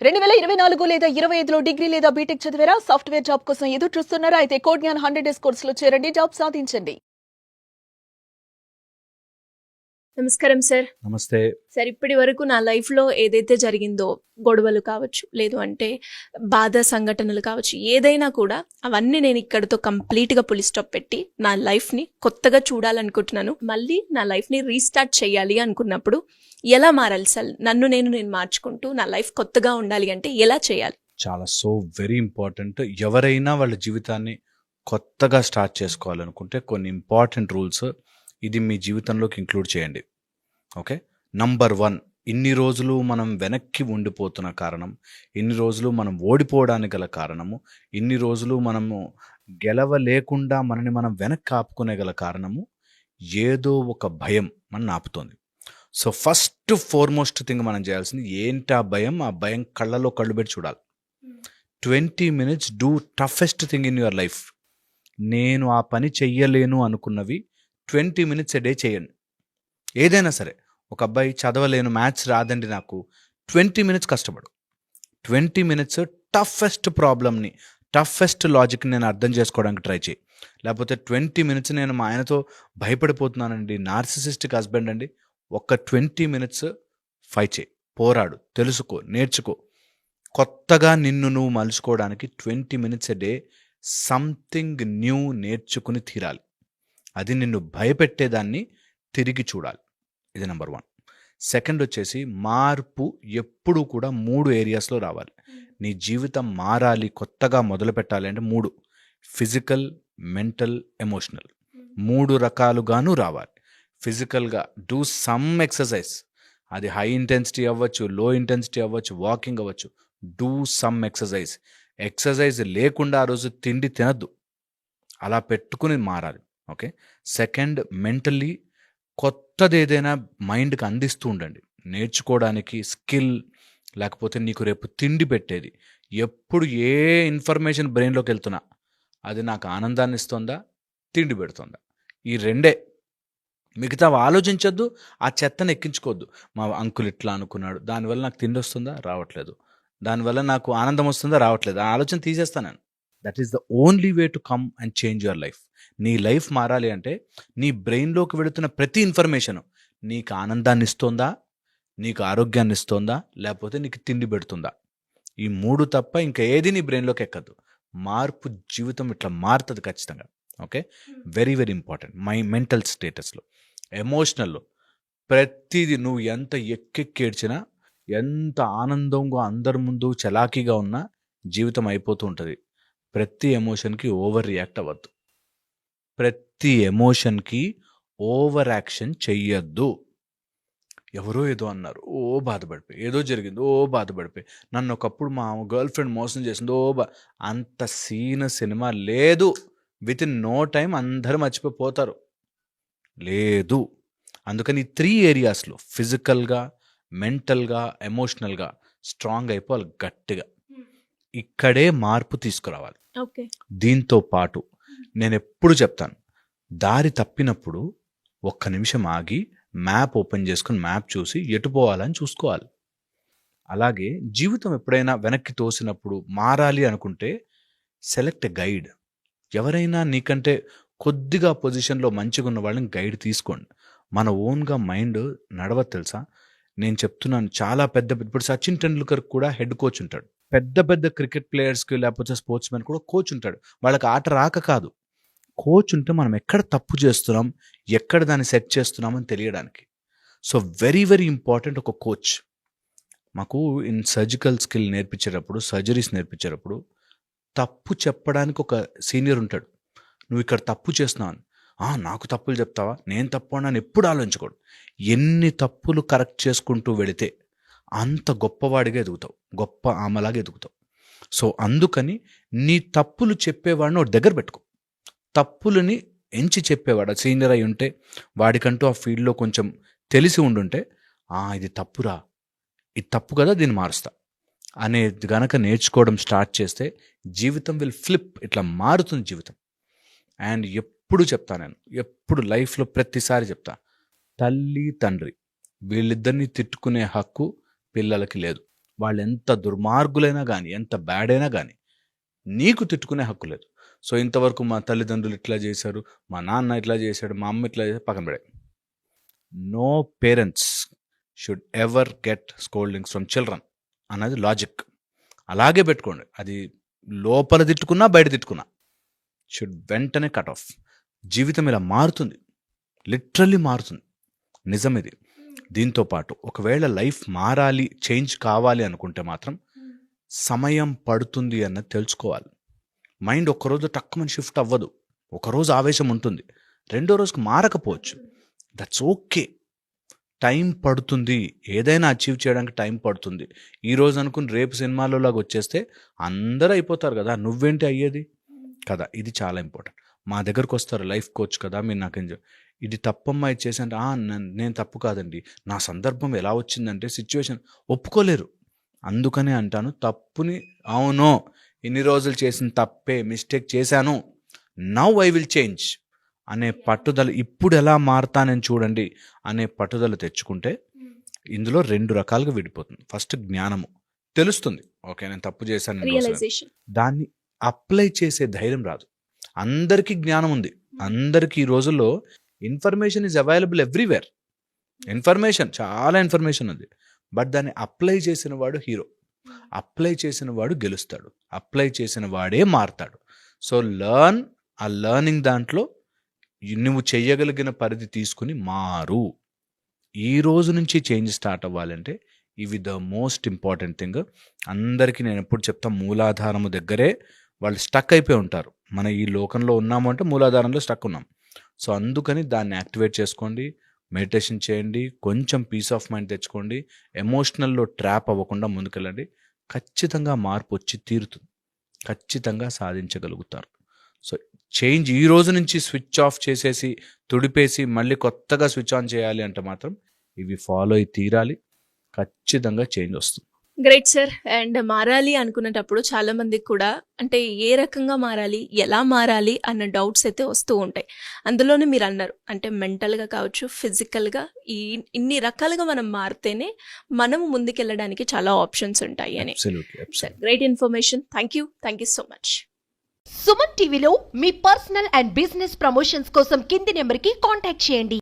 2024 లేదా 25లో డిగ్రీ లేదా బీటెక్ చదివారా? సాఫ్ట్‌వేర్ జాబ్ కోసం ఎదురు చూస్తున్నారా? అయితే కోడ్ జ్ఞాన్ 100 డేస్ కోర్సులో చేరండి. జాబ్ సాధించండి. నమస్కారం సార్. నమస్తే. సార్, ఇప్పటి వరకు నా లైఫ్‌లో ఏదైతే జరిగిందో, గొడవలు కావచ్చు, లేదు అంటే బాధ సంఘటనలు కావచ్చు, ఏదైనా కూడా అవన్నీ నేను ఇక్కడితో కంప్లీట్‌గా ఫుల్ స్టాప్ పెట్టి నా లైఫ్‌ని కొత్తగా చూడాలనుకుంటున్నాను. మళ్ళీ నా లైఫ్‌ని రీస్టార్ట్ చేయాలి అనుకున్నప్పుడు ఎలా మారాలి సార్? నేను మార్చుకుంటూ నా లైఫ్ కొత్తగా ఉండాలి అంటే ఎలా చేయాలి? చాలా వెరీ ఇంపార్టెంట్. ఎవరైనా వాళ్ళ జీవితాన్ని కొత్తగా స్టార్ట్ చేసుకోవాలనుకుంటే కొన్ని ఇంపార్టెంట్ రూల్స్ ఇది మీ జీవితంలోకి ఇంక్లూడ్ చేయండి. ఓకే. నంబర్ 1, ఇన్ని రోజులు మనం వెనక్కి ఉండిపోతున్న కారణం, ఇన్ని రోజులు మనం ఓడిపోవడానికి గల కారణము, ఇన్ని రోజులు మనము గెలవలేకుండా మనని మనం వెనక్కి ఆపుకునే గల కారణము ఏదో ఒక భయం మన ఆపుతోంది. సో ఫస్ట్ ఫార్మోస్ట్ థింగ్ మనం చేయాల్సింది ఏంటి? ఆ భయం కళ్ళలో కళ్ళు పెట్టి చూడాలి. 20 minutes do toughest thing in your life. నేను ఆ పని చెయ్యలేను అనుకున్నవి 20 minutes a day చేయండి. ఏదైనా సరే, ఒక అబ్బాయి చదవలేను, మ్యాథ్స్ రాదండి నాకు, 20 minutes కష్టపడు. 20 minutes టఫెస్ట్ ప్రాబ్లమ్ని, టఫెస్ట్ లాజిక్ని నేను అర్థం చేసుకోవడానికి ట్రై చేయి. లేకపోతే 20 minutes నేను మా ఆయనతో భయపడిపోతున్నానండి, నార్సిసిస్టిక్ హస్బెండ్ అండి, ఒక్క 20 minutes ఫైట్ చేయి, పోరాడు, తెలుసుకో, నేర్చుకో. కొత్తగా నిన్ను నువ్వు మలుచుకోవడానికి 20 minutes a day something new నేర్చుకుని తీరాలి. అది నిన్ను భయపెట్టేదాన్ని తిరిగి చూడాలి. ఇది నెంబర్ 1. సెకండ్ వచ్చేసి, మార్పు ఎప్పుడూ కూడా 3 ఏరియాస్లో రావాలి. నీ జీవితం మారాలి, కొత్తగా మొదలు పెట్టాలి అంటే 3: ఫిజికల్, మెంటల్, ఎమోషనల్. 3 రకాలుగాను రావాలి. ఫిజికల్గా డూ సమ్ ఎక్సర్సైజ్. అది హై ఇంటెన్సిటీ అవ్వచ్చు, లో ఇంటెన్సిటీ అవ్వచ్చు, వాకింగ్ అవ్వచ్చు. Do some exercise. ఎక్సర్సైజ్ లేకుండా ఆ రోజు తిండి తినద్దు, అలా పెట్టుకుని మారాలి. ఓకే. సెకండ్, మెంటల్లీ కొత్తది ఏదైనా మైండ్కి అందిస్తూ ఉండండి. నేర్చుకోవడానికి స్కిల్, లేకపోతే నీకు రేపు తిండి పెట్టేది. ఎప్పుడు ఏ ఇన్ఫర్మేషన్ బ్రెయిన్లోకి వెళ్తున్నా అది నాకు ఆనందాన్ని ఇస్తుందా, తిండి పెడుతుందా? ఈ రెండే. మిగతా ఆలోచించొద్దు, ఆ చెత్తను ఎక్కించుకోవద్దు. మా అంకుల్ ఇట్లా అనుకున్నాడు, దానివల్ల నాకు తిండి వస్తుందా? రావట్లేదు. దానివల్ల నాకు ఆనందం వస్తుందా? రావట్లేదు. ఆ ఆలోచన తీసేస్తాను నేను. That is the only way to come and change your life. నీ లైఫ్ మారాలి అంటే నీ బ్రెయిన్లోకి వెళుతున్న ప్రతి ఇన్ఫర్మేషను నీకు ఆనందాన్ని ఇస్తుందా, నీకు ఆరోగ్యాన్ని ఇస్తుందా, లేకపోతే నీకు తిండి పెడుతుందా? ఈ 3 తప్ప ఇంకా ఏది నీ బ్రెయిన్లోకి ఎక్కదు. మార్పు జీవితం ఇట్లా మారుతుంది ఖచ్చితంగా. Okay. Very very important. Mental స్టేటస్లో. ఎమోషనల్లో ప్రతిదీ నువ్వు ఎంత ఎక్కెక్కేడ్చినా, ఎంత ఆనందంగా అందరి ముందు చలాకీగా ఉన్నా జీవితం అయిపోతూ ఉంటుంది. ప్రతి ఎమోషన్కి ఓవర్ రియాక్ట్ అవ్వద్దు. ప్రతి ఎమోషన్కి ఓవర్ యాక్షన్ చెయ్యొద్దు. ఎవరో ఏదో అన్నారు, ఓ బాధపడిపోయి, ఏదో జరిగింది, ఓ బాధపడిపోయి, నన్ను ఒకప్పుడు మా గర్ల్ ఫ్రెండ్ మోసం చేసింది, అంత సినిమా లేదు. విత్ ఇన్ నో టైం అందరూ మర్చిపోతారు. లేదు. అందుకని 3 ఏరియాస్లో ఫిజికల్గా, మెంటల్గా, ఎమోషనల్గా స్ట్రాంగ్ అయిపోవాలి గట్టిగా. ఇక్కడే మార్పు తీసుకురావాలి. ఓకే. దీంతో పాటు నేను ఎప్పుడు చెప్తాను, దారి తప్పినప్పుడు ఒక్క నిమిషం ఆగి మ్యాప్ ఓపెన్ చేసుకుని మ్యాప్ చూసి ఎటు పోవాలని చూసుకోవాలి. అలాగే జీవితం ఎప్పుడైనా వెనక్కి తోసినప్పుడు మారాలి అనుకుంటే సెలెక్ట్ ఎ గైడ్. ఎవరైనా నీకంటే కొద్దిగా పొజిషన్లో మంచిగా ఉన్న వాళ్ళని గైడ్ తీసుకోండి. మన ఓన్గా మైండ్ నడవదు తెలుసా. నేను చెప్తున్నాను, చాలా ఇప్పుడు సచిన్ టెండూల్కర్ కూడా హెడ్ కోచ్ ఉంటాడు. పెద్ద పెద్ద క్రికెట్ ప్లేయర్స్కి లేకపోతే స్పోర్ట్స్ మెన్ కూడా కోచ్ ఉంటాడు. వాళ్ళకి ఆట రాక కాదు, కోచ్ ఉంటే మనం ఎక్కడ తప్పు చేస్తున్నాం, ఎక్కడ దాన్ని సెట్ చేస్తున్నామని తెలియడానికి. సో వెరీ వెరీ ఇంపార్టెంట్ ఒక కోచ్. మాకు ఇన్ సర్జికల్ స్కిల్ నేర్పించేటప్పుడు, సర్జరీస్ నేర్పించేటప్పుడు తప్పు చెప్పడానికి ఒక సీనియర్ ఉంటాడు. నువ్వు ఇక్కడ తప్పు చేస్తున్నావు, నాకు తప్పులు చెప్తావా, నేను తప్పు అని ఎప్పుడు ఆలోచించకూడదు. ఎన్ని తప్పులు కరెక్ట్ చేసుకుంటూ వెళితే అంత గొప్పవాడిగా ఎదుగుతావు, గొప్ప ఆమెలాగా ఎదుగుతావు. సో అందుకని నీ తప్పులు చెప్పేవాడిని ఒక దగ్గర పెట్టుకో. తప్పులని ఎంచి చెప్పేవాడు సీనియర్ అయి ఉంటే, వాడికంటూ ఆ ఫీల్డ్లో కొంచెం తెలిసి ఉండుంటే, ఇది తప్పురా, ఇది తప్పు కదా, దీన్ని మారుస్తా అనేది గనక నేర్చుకోవడం స్టార్ట్ చేస్తే జీవితం విల్ ఫ్లిప్, ఇట్లా మారుతుంది జీవితం. అండ్ ఎప్పుడు చెప్తా, నేను ఎప్పుడు లైఫ్లో ప్రతిసారి చెప్తా, తల్లి తండ్రి వీళ్ళిద్దరిని తిట్టుకునే హక్కు పిల్లలకి లేదు. వాళ్ళు ఎంత దుర్మార్గులైనా కానీ, ఎంత బ్యాడ్ అయినా కానీ నీకు తిట్టుకునే హక్కు లేదు. సో ఇంతవరకు మా తల్లిదండ్రులు ఇట్లా చేశారు, మా నాన్న ఇట్లా చేశాడు, మా అమ్మ ఇట్లా చేశారు, పక్కన పడే. No parents should ever get scoldings from children అన్నది లాజిక్. అలాగే పెట్టుకోండి. అది లోపల తిట్టుకున్నా బయట తిట్టుకున్నా షుడ్ వెంటనే కట్ ఆఫ్. జీవితం ఇలా మారుతుంది, లిటరల్లీ మారుతుంది, నిజం ఇది. దీంతో పాటు ఒకవేళ లైఫ్ మారాలి, చేంజ్ కావాలి అనుకుంటే మాత్రం సమయం పడుతుంది అన్నది తెలుసుకోవాలి. మైండ్ ఒక్కరోజు టక్కుమని షిఫ్ట్ అవ్వదు. ఒకరోజు ఆవేశం ఉంటుంది, రెండో రోజుకి మారకపోవచ్చు. That's okay. టైం పడుతుంది. ఏదైనా అచీవ్ చేయడానికి టైం పడుతుంది. ఈరోజు అనుకుని రేపు సినిమాలో లాగా వచ్చేస్తే అందరూ అయిపోతారు కదా, నువ్వేంటి అయ్యేది కదా. ఇది చాలా ఇంపార్టెంట్. మా దగ్గరకు వస్తారు లైఫ్ కోచ్ కదా, మీరు నాకేం ఇది తప్పమ్మా ఇది చేశాను. నేను తప్పు కాదండి, నా సందర్భం ఎలా వచ్చిందంటే సిచ్యువేషన్ ఒప్పుకోలేరు. అందుకనే అంటాను, తప్పుని అవునో ఇన్ని రోజులు చేసిన తప్పే, మిస్టేక్ చేశాను, నౌ ఐ విల్ చేంజ్ అనే పట్టుదల, ఇప్పుడు ఎలా మారతానని చూడండి అనే పట్టుదల తెచ్చుకుంటే ఇందులో 2 రకాలుగా విడిపోతుంది. ఫస్ట్ జ్ఞానము, తెలుస్తుంది ఓకే నేను తప్పు చేశాను, రియలైజేషన్. దాన్ని అప్లై చేసే ధైర్యం రాదు. అందరికీ జ్ఞానం ఉంది, అందరికీ ఈ రోజుల్లో information is available everywhere. Information, చాలా ఇన్ఫర్మేషన్ ఉంది. బట్ దాన్ని అప్లై చేసిన వాడు హీరో, అప్లై చేసిన వాడు గెలుస్తాడు, అప్లై చేసిన వాడే మారతాడు. సో ఆ లర్నింగ్ దాంట్లో నువ్వు చెయ్యగలిగిన పరిధి తీసుకుని మారు. ఈ రోజు నుంచి చేంజ్ స్టార్ట్ అవ్వాలంటే ఇవి ద మోస్ట్ ఇంపార్టెంట్ థింగ్. అందరికీ నేను ఎప్పుడు చెప్తా, మూలాధారము దగ్గరే వాళ్ళు స్టక్ అయిపోయి ఉంటారు. మన ఈ లోకంలో ఉన్నాము అంటే మూలాధారంలో స్టక్ ఉన్నాం. సో అందుకని దాన్ని యాక్టివేట్ చేసుకోండి, మెడిటేషన్ చేయండి, కొంచెం పీస్ ఆఫ్ మైండ్ తెచ్చుకోండి, ఎమోషనల్లో ట్రాప్ అవ్వకుండా ముందుకెళ్ళండి. ఖచ్చితంగా మార్పు వచ్చి తీరుతుంది, ఖచ్చితంగా సాధించగలుగుతారు. సో చేంజ్ ఈ రోజు నుంచి స్విచ్ ఆఫ్ చేసేసి తుడిపేసి మళ్ళీ కొత్తగా స్విచ్ ఆన్ చేయాలి అంటే మాత్రం ఇవి ఫాలో అయి తీరాలి, ఖచ్చితంగా చేంజ్ వస్తుంది. Great sir. అండ్ మారాలి అనుకునేటప్పుడు చాలా మందికి కూడా అంటే ఏ రకంగా మారాలి, ఎలా మారాలి అన్న డౌట్స్ అయితే వస్తూ ఉంటాయి. అందులోనే మీరు అన్నారు అంటే మెంటల్గా కావచ్చు, ఫిజికల్గా, ఇన్ని రకాలుగా మనం మారితేనే మనం ముందుకెళ్ళడానికి చాలా ఆప్షన్స్ ఉంటాయి అని. Great information. Thank you so much. Suman టీవీలో మీ పర్సనల్ అండ్ బిజినెస్ ప్రమోషన్స్ కోసం కింది నెంబర్కి కాంటాక్ట్ చేయండి.